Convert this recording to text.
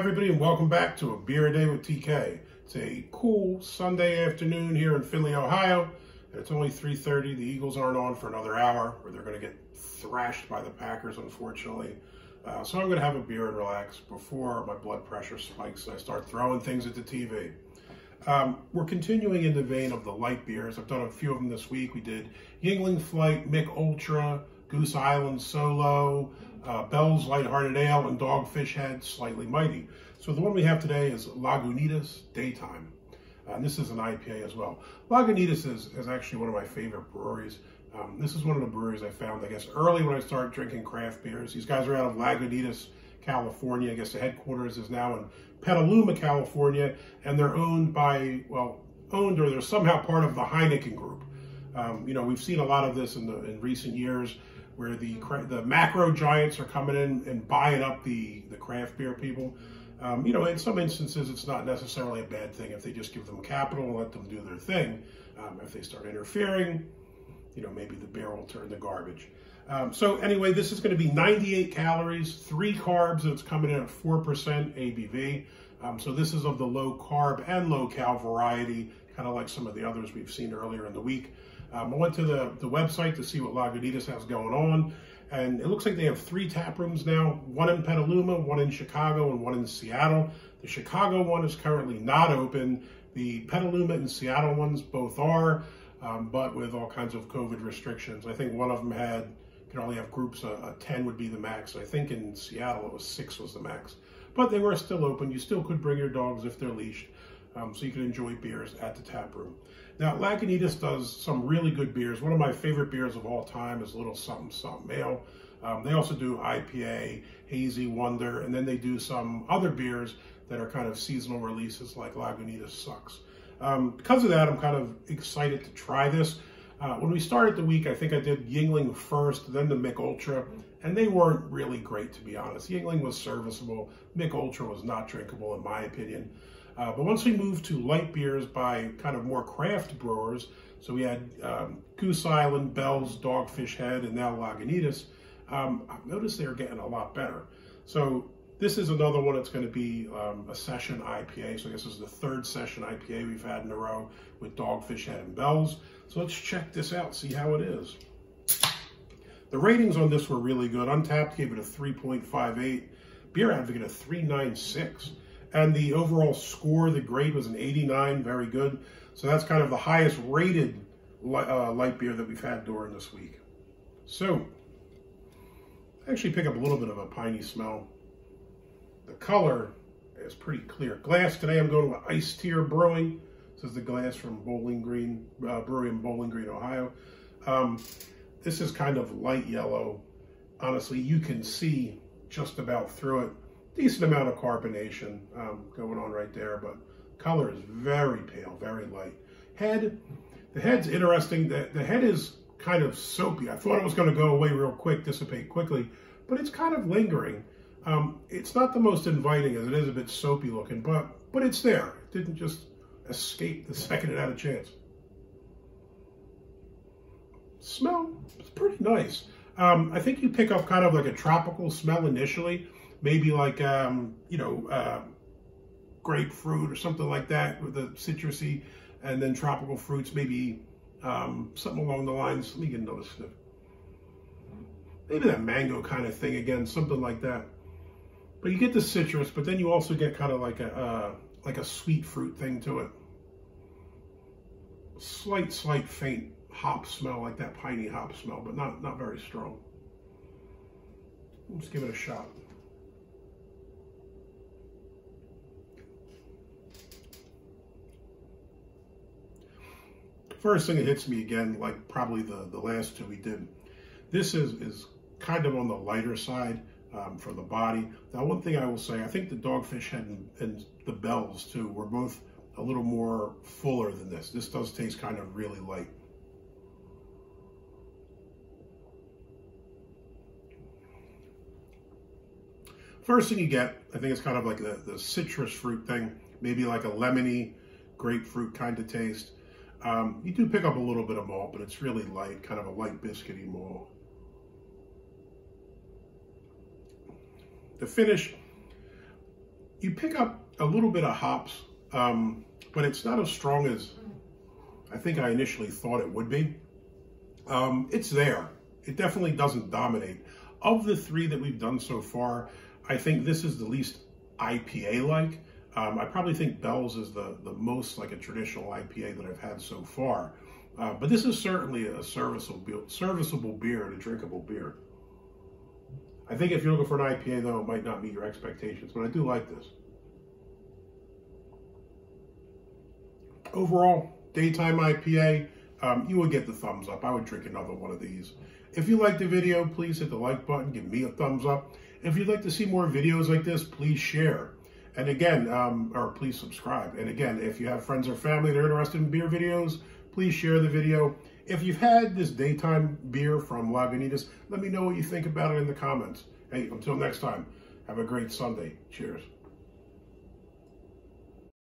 everybody, and welcome back to A Beer a Day with TK. It's a cool Sunday afternoon here in Findlay, Ohio, and it's only 3:30. The Eagles aren't on for another hour, or they're going to get thrashed by the Packers, unfortunately. So I'm going to have a beer and relax before my blood pressure spikes and I start throwing things at the TV. We're continuing in the vein of the light beers. I've done a few of them this week. We did Yuengling Flight, Mich Ultra, Goose Island Solo, Bell's Lighthearted Ale, and Dogfish Head Slightly Mighty. So the one we have today is Lagunitas DayTime. And this is an IPA as well. Lagunitas is actually one of my favorite breweries. This is one of the breweries I found, I guess, early when I started drinking craft beers. These guys are out of Lagunitas, California. I guess the headquarters is now in Petaluma, California, and they're owned by, well, or they're somehow part of the Heineken group. We've seen a lot of this in recent years, where the macro giants are coming in and buying up the craft beer people. In some instances, it's not necessarily a bad thing if they just give them capital and let them do their thing. If they start interfering, maybe the beer will turn to garbage. So anyway, this is going to be 98 calories, 3 carbs, and it's coming in at 4% ABV. So this is of the low carb and low cal variety, kind of like some of the others we've seen earlier in the week. I went to the website to see what Lagunitas has going on, and it looks like they have 3 tap rooms now, one in Petaluma, one in Chicago, and one in Seattle. The Chicago one is currently not open. The Petaluma and Seattle ones both are, but with all kinds of COVID restrictions. I think one of them could only have groups, 10 would be the max. I think in Seattle it was 6 was the max. But they were still open. You still could bring your dogs if they're leashed, so you can enjoy beers at the tap room. Now, Lagunitas does some really good beers. One of my favorite beers of all time is Little Something Something Ale. They also do IPA, Hazy Wonder, and then they do some other beers that are kind of seasonal releases like Lagunitas Sucks. Because of that, I'm kind of excited to try this. When we started the week, I think I did Yuengling first, then the Mich Ultra, and they weren't really great, to be honest. Yuengling was serviceable. Mich Ultra was not drinkable, in my opinion. But once we moved to light beers by kind of more craft brewers, so we had Goose Island, Bell's, Dogfish Head, and now Lagunitas, I've noticed they're getting a lot better. So this is another one that's going to be a session IPA. So I guess this is the 3rd session IPA we've had in a row with Dogfish Head and Bell's. So let's check this out, see how it is. The ratings on this were really good. Untapped gave it a 3.58. Beer Advocate a 3.96. And the overall score, the grade was an 89, very good. So that's kind of the highest rated light beer that we've had during this week. So, I actually pick up a little bit of a piney smell. The color is pretty clear. Glass, today I'm going with Ice Tier Brewing. This is the glass from Bowling Green, Brewery in Bowling Green, Ohio. This is kind of light yellow. Honestly, you can see just about through it. Decent amount of carbonation going on right there, but color is very pale, very light. The head's interesting. The head is kind of soapy. I thought it was going to go away real quick, dissipate quickly, but it's kind of lingering. It's not the most inviting, as it is a bit soapy looking, but it's there. It didn't just escape the second it had a chance. Smell, it's pretty nice. I think you pick up kind of like a tropical smell initially. Maybe like, grapefruit or something like that with the citrusy, and then tropical fruits, maybe something along the lines. Let me get another sniff. Maybe that mango kind of thing again, something like that. But you get the citrus, but then you also get kind of like a sweet fruit thing to it. Slight faint hop smell, like that piney hop smell, but not very strong. Let's give it a shot. First thing that hits me again, like probably the last 2 we did, this is kind of on the lighter side for the body. Now, one thing I will say, I think the Dogfish Head and the Bell's too were both a little more fuller than this. This does taste kind of really light. First thing you get, I think it's kind of like the citrus fruit thing, maybe like a lemony grapefruit kind of taste. You do pick up a little bit of malt, but it's really light, kind of a light biscuity malt. The finish, you pick up a little bit of hops, but it's not as strong as I think I initially thought it would be. It's there. It definitely doesn't dominate. Of the three that we've done so far, I think this is the least IPA-like. I probably think Bell's is the most like a traditional IPA that I've had so far. But this is certainly a serviceable beer and a drinkable beer. I think if you're looking for an IPA, though, it might not meet your expectations, but I do like this. Overall, DayTime IPA, you would get the thumbs up. I would drink another one of these. If you liked the video, please hit the like button, give me a thumbs up. If you'd like to see more videos like this, please share. And again, or please subscribe. And again, if you have friends or family that are interested in beer videos, please share the video. If you've had this DayTime beer from Lagunitas, let me know what you think about it in the comments. Hey, until next time, have a great Sunday. Cheers.